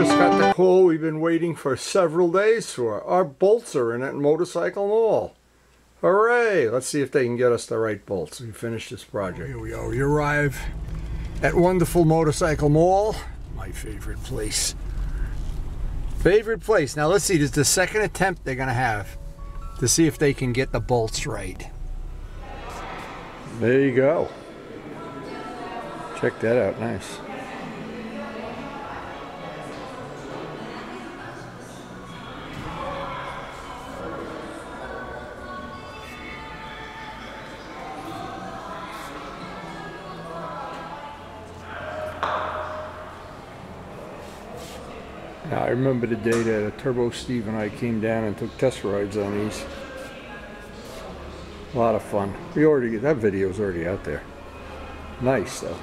just got the call we've been waiting for several days for. Our bolts are in at Motorcycle Mall. Hooray! Let's see if they can get us the right bolts. We finished this project. Here we are. We arrive at wonderful Motorcycle Mall. My favorite place. Favorite place. Now let's see. This is the second attempt they're going to have to see if they can get the bolts right. There you go. Check that out. Nice. Now, I remember the day that Turbo Steve and I came down and took test rides on these. A lot of fun. That video's already out there. Nice though.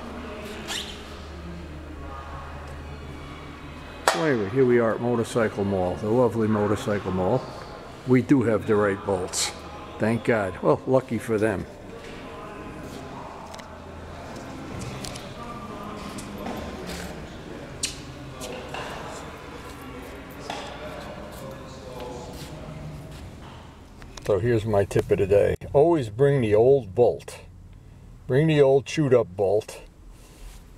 So anyway, here we are at Motorcycle Mall, the lovely Motorcycle Mall. We do have the right bolts. Thank God. Well, lucky for them. So here's my tip of the day. Always bring the old bolt. Bring the old chewed up bolt.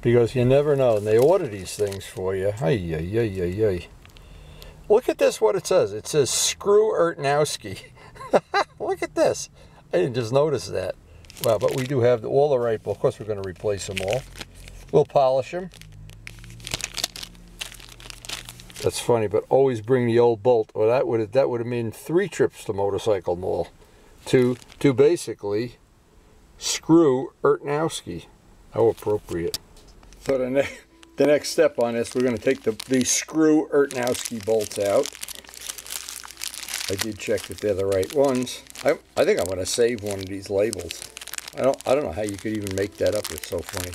Because you never know. And they order these things for you. Ay, ay, ay, ay, ay. Look at this, what it says. It says Screw Urtnowski. Look at this. I didn't just notice that. Wow, but we do have all the right bolts. Of course, we're going to replace them all. We'll polish them. That's funny, but always bring the old bolt. Well, that would have meant 3 trips to Motorcycle Mall to basically screw Urtnowski. How appropriate. So the next step on this, we're going to take the screw Urtnowski bolts out. I did check that they're the right ones. I think I'm going to save one of these labels. I don't know how you could even make that up. It's so funny.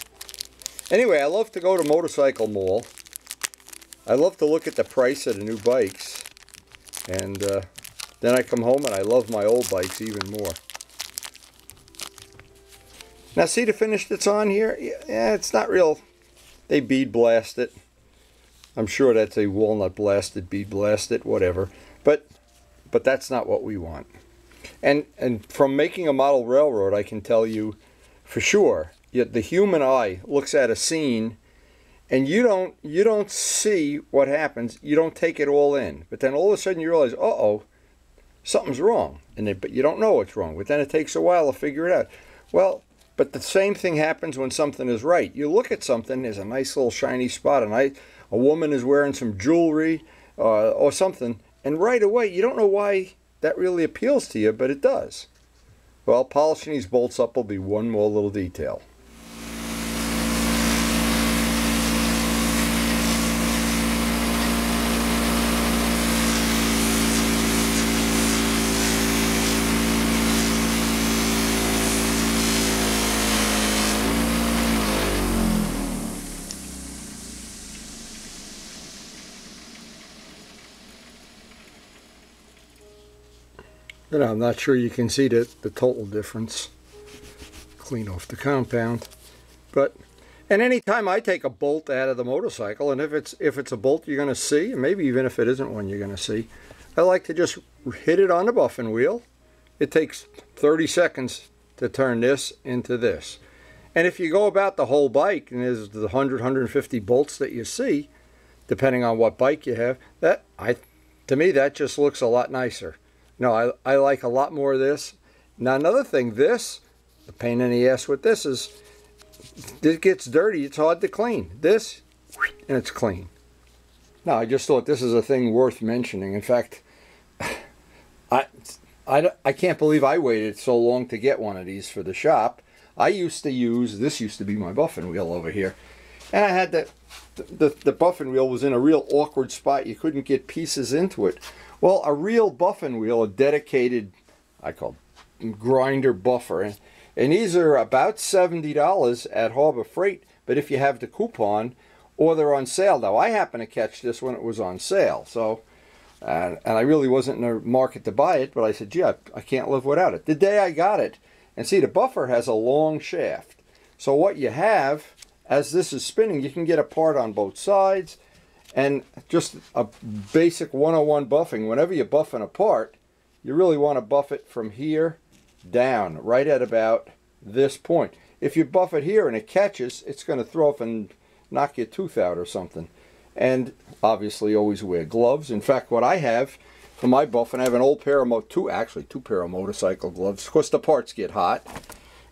Anyway, I love to go to Motorcycle Mall. I love to look at the price of the new bikes, and then I come home and I love my old bikes even more. Now see the finish that's on here? Yeah, it's not real. They bead blast it. I'm sure that's a walnut blasted, bead blasted, whatever. But that's not what we want. And from making a model railroad, I can tell you for sure, the human eye looks at a scene and you don't see what happens. You don't take it all in. But then all of a sudden you realize, uh-oh, something's wrong. But you don't know what's wrong. But then it takes a while to figure it out. Well, but the same thing happens when something is right. You look at something, there's a nice little shiny spot, and a woman is wearing some jewelry or something, and right away, you don't know why that really appeals to you, but it does. Well, polishing these bolts up will be one more little detail. I'm not sure you can see the total difference. Clean off the compound. And anytime I take a bolt out of the motorcycle, and if it's a bolt you're going to see, and maybe even if it isn't one you're going to see, I like to just hit it on the buffing wheel. It takes 30 seconds to turn this into this. And if you go about the whole bike, and there's the 100, 150 bolts that you see, depending on what bike you have, to me that just looks a lot nicer. No, I like a lot more of this. Now another thing, the pain in the ass with this is, it gets dirty, it's hard to clean. This, and it's clean. Now I just thought this is a thing worth mentioning. In fact, I can't believe I waited so long to get one of these for the shop. This used to be my buffing wheel over here. And I had the buffing wheel was in a real awkward spot. You couldn't get pieces into it. Well, a real buffing wheel, a dedicated, I call grinder buffer, and these are about $70 at Harbor Freight, but if you have the coupon, or they're on sale. Now, I happened to catch this when it was on sale, so, and I really wasn't in the market to buy it, but I said, gee, I can't live without it. The day I got it, and see, the buffer has a long shaft, so what you have, as this is spinning, you can get a part on both sides, And just a basic 101 buffing, whenever you're buffing a part, you really want to buff it from here down, right at about this point. If you buff it here and it catches, it's going to throw off and knock your tooth out or something. And obviously always wear gloves. In fact, what I have for my buffing, I have an old pair of, two pair of motorcycle gloves. Of course, the parts get hot.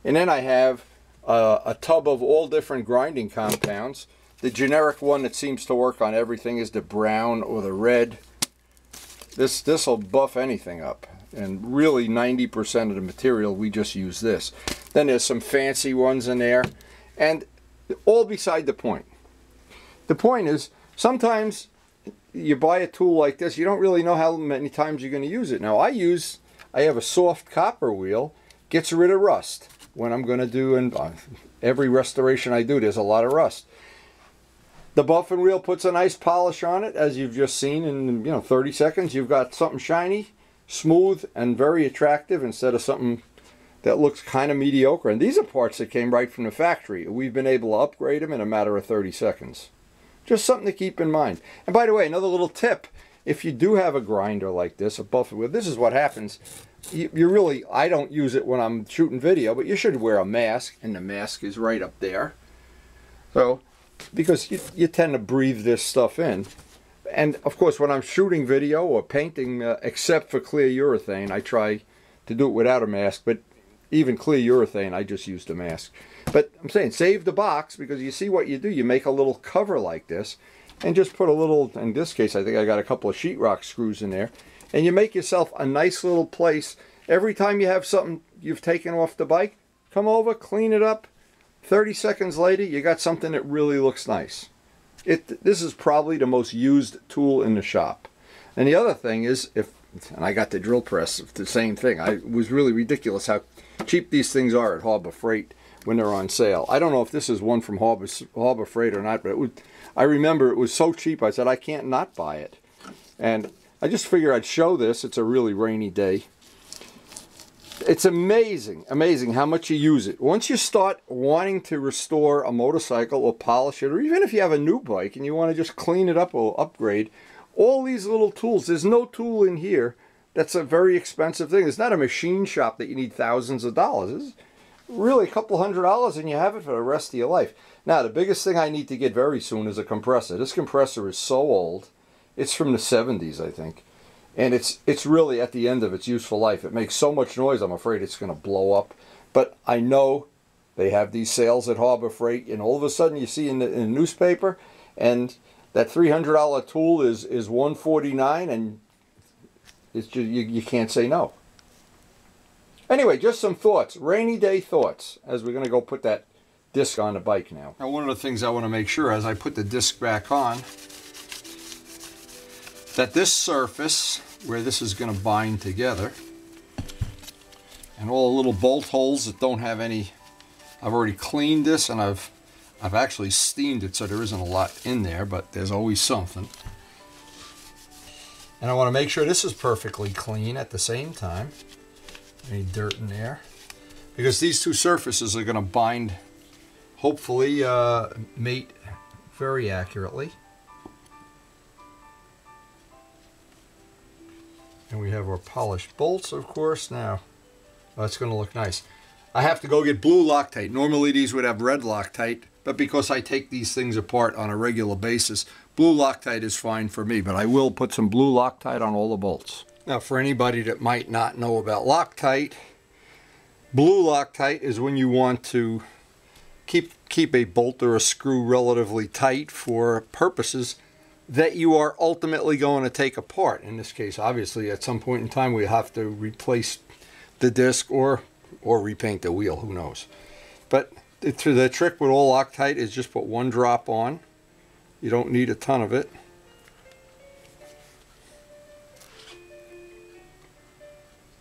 And then I have a tub of all different grinding compounds. The generic one that seems to work on everything is the brown or the red. This will buff anything up. And really 90% of the material, we just use this. Then there's some fancy ones in there. And all beside the point. The point is, sometimes you buy a tool like this, you don't really know how many times you're going to use it. Now I have a soft copper wheel, gets rid of rust. When I'm going to do, and every restoration I do, there's a lot of rust. The buffing wheel puts a nice polish on it, as you've just seen in 30 seconds. You've got something shiny, smooth, and very attractive instead of something that looks kind of mediocre. And these are parts that came right from the factory. We've been able to upgrade them in a matter of 30 seconds. Just something to keep in mind. And by the way, another little tip. If you do have a grinder like this, a buffing wheel, this is what happens. You really, I don't use it when I'm shooting video, but you should wear a mask, and the mask is right up there. So, because you tend to breathe this stuff in. And of course, when I'm shooting video or painting, except for clear urethane, I try to do it without a mask, but even clear urethane, I just use the mask. But I'm saying, save the box, because you see what you do. You make a little cover like this, and just put a little, in this case, I think I got a couple of sheetrock screws in there, and you make yourself a nice little place. Every time you have something you've taken off the bike, come over, clean it up. 30 seconds later, you got something that really looks nice. This is probably the most used tool in the shop. And the other thing is, and I got the drill press, the same thing. It was really ridiculous how cheap these things are at Harbor Freight when they're on sale. I don't know if this is one from Harbor Freight or not, but I remember it was so cheap, I said, I can't not buy it. And I just figured I'd show this. It's a really rainy day. It's amazing, amazing how much you use it. Once you start wanting to restore a motorcycle or polish it, or even if you have a new bike and you want to just clean it up or upgrade, all these little tools, there's no tool in here that's a very expensive thing. It's not a machine shop that you need thousands of dollars. It's really a couple $100 and you have it for the rest of your life. Now, the biggest thing I need to get very soon is a compressor. This compressor is so old. It's from the 70s, I think. And it's really at the end of its useful life. It makes so much noise, I'm afraid it's going to blow up. But I know they have these sales at Harbor Freight, and all of a sudden you see in the newspaper, and that $300 tool is $149, and it's just, you can't say no. Anyway, just some thoughts, rainy day thoughts, as we're going to go put that disc on the bike now. Now, one of the things I want to make sure as I put the disc back on, that this surface, where this is going to bind together, and all the little bolt holes that don't have any, I've already cleaned this, and I've actually steamed it, so there isn't a lot in there, but there's always something. And I want to make sure this is perfectly clean at the same time. Any dirt in there, because these two surfaces are going to bind, hopefully mate very accurately. And we have our polished bolts, of course. Now, that's going to look nice. I have to go get blue Loctite. Normally these would have red Loctite, but because I take these things apart on a regular basis, blue Loctite is fine for me, but I will put some blue Loctite on all the bolts. Now, for anybody that might not know about Loctite, blue Loctite is when you want to keep a bolt or a screw relatively tight for purposes that you are ultimately going to take apart. In this case, obviously, at some point in time, we have to replace the disc or repaint the wheel, who knows. But the trick with all Loctite is just put one drop on. You don't need a ton of it.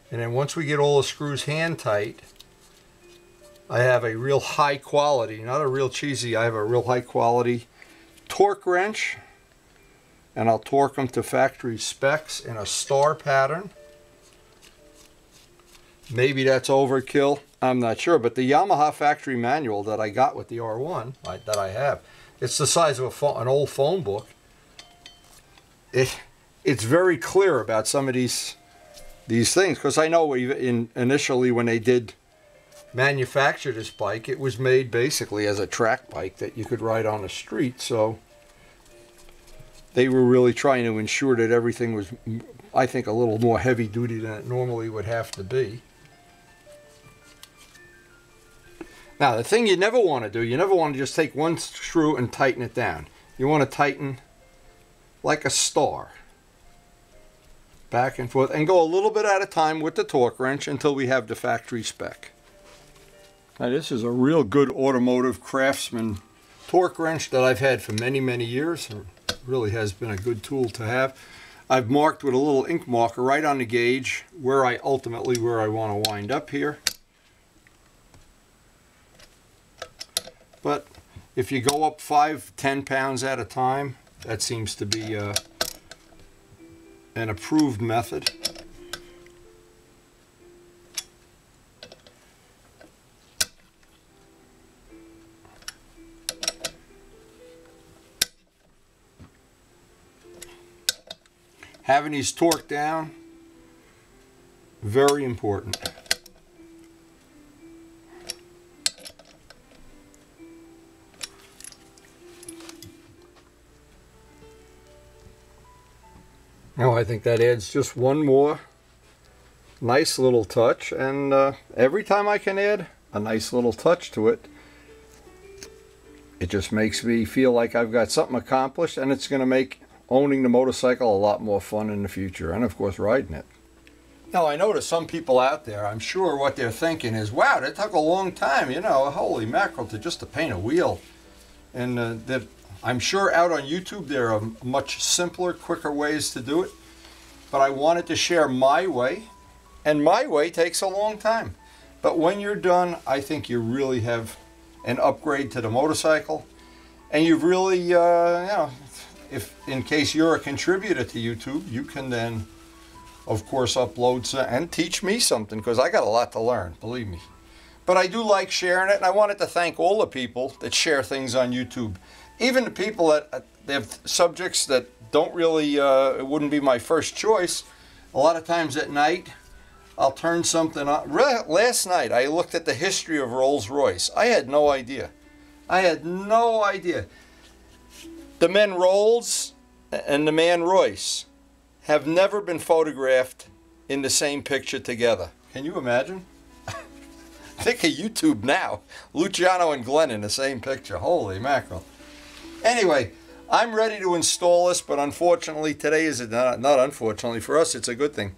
And then once we get all the screws hand tight, I have a real high quality, not a real cheesy, I have a real high quality torque wrench. And I'll torque them to factory specs in a star pattern. Maybe that's overkill, I'm not sure. But the Yamaha factory manual that I got with the R1, that I have, it's the size of an old phone book. it's very clear about some of these things, because I know initially when they did manufacture this bike, it was made basically as a track bike that you could ride on the street. So they were really trying to ensure that everything was, I think, a little more heavy duty than it normally would have to be. Now, the thing you never want to do, you never want to just take one screw and tighten it down. You want to tighten like a star, back and forth, and go a little bit at a time with the torque wrench until we have the factory spec. Now, this is a real good automotive Craftsman torque wrench that I've had for many, many years. It really has been a good tool to have. I've marked with a little ink marker right on the gauge where I want to wind up here. But if you go up 5-10 pounds at a time, that seems to be an approved method. Having these torqued down, very important. Now I think that adds just one more nice little touch, and every time I can add a nice little touch to it, it just makes me feel like I've got something accomplished, and it's going to make owning the motorcycle a lot more fun in the future, and of course riding it. Now, I know to some people out there, I'm sure what they're thinking is, wow, that took a long time, you know, holy mackerel, to paint a wheel. And that I'm sure out on YouTube there are much simpler, quicker ways to do it. But I wanted to share my way, and my way takes a long time. But when you're done, I think you really have an upgrade to the motorcycle. And you've really, you know, if in case you're a contributor to YouTube, you can then, of course, upload and teach me something, because I got a lot to learn, believe me. But I do like sharing it, and I wanted to thank all the people that share things on YouTube. Even the people that they have subjects that don't really, it wouldn't be my first choice. A lot of times at night, I'll turn something on. Last night, I looked at the history of Rolls-Royce. I had no idea. I had no idea. The men Rolls and the man Royce have never been photographed in the same picture together. Can you imagine? Think of YouTube now. Luciano and Glenn in the same picture. Holy mackerel. Anyway, I'm ready to install this, but unfortunately today is not unfortunately for us, it's a good thing.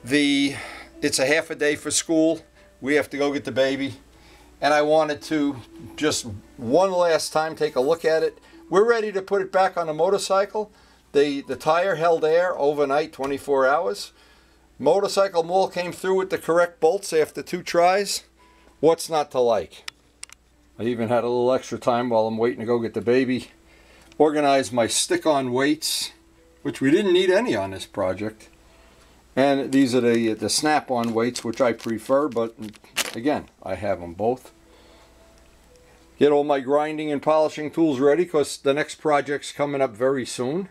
It's a half a day for school. We have to go get the baby. And I wanted to just one last time take a look at it. We're ready to put it back on the motorcycle. The tire held air overnight, 24 hours. Motorcycle Mall came through with the correct bolts after 2 tries. What's not to like? I even had a little extra time while I'm waiting to go get the baby. Organized my stick-on weights, which we didn't need any on this project. And these are the snap-on weights, which I prefer, but again, I have them both. Get all my grinding and polishing tools ready, because the next project's coming up very soon.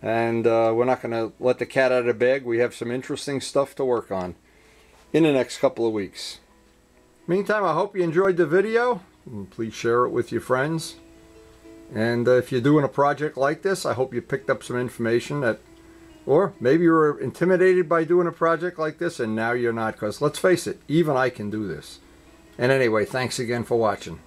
And we're not going to let the cat out of the bag. We have some interesting stuff to work on in the next couple of weeks. Meantime, I hope you enjoyed the video. Please share it with your friends. And if you're doing a project like this, I hope you picked up some information that, or maybe you were intimidated by doing a project like this and now you're not, because let's face it, even I can do this. And anyway, thanks again for watching.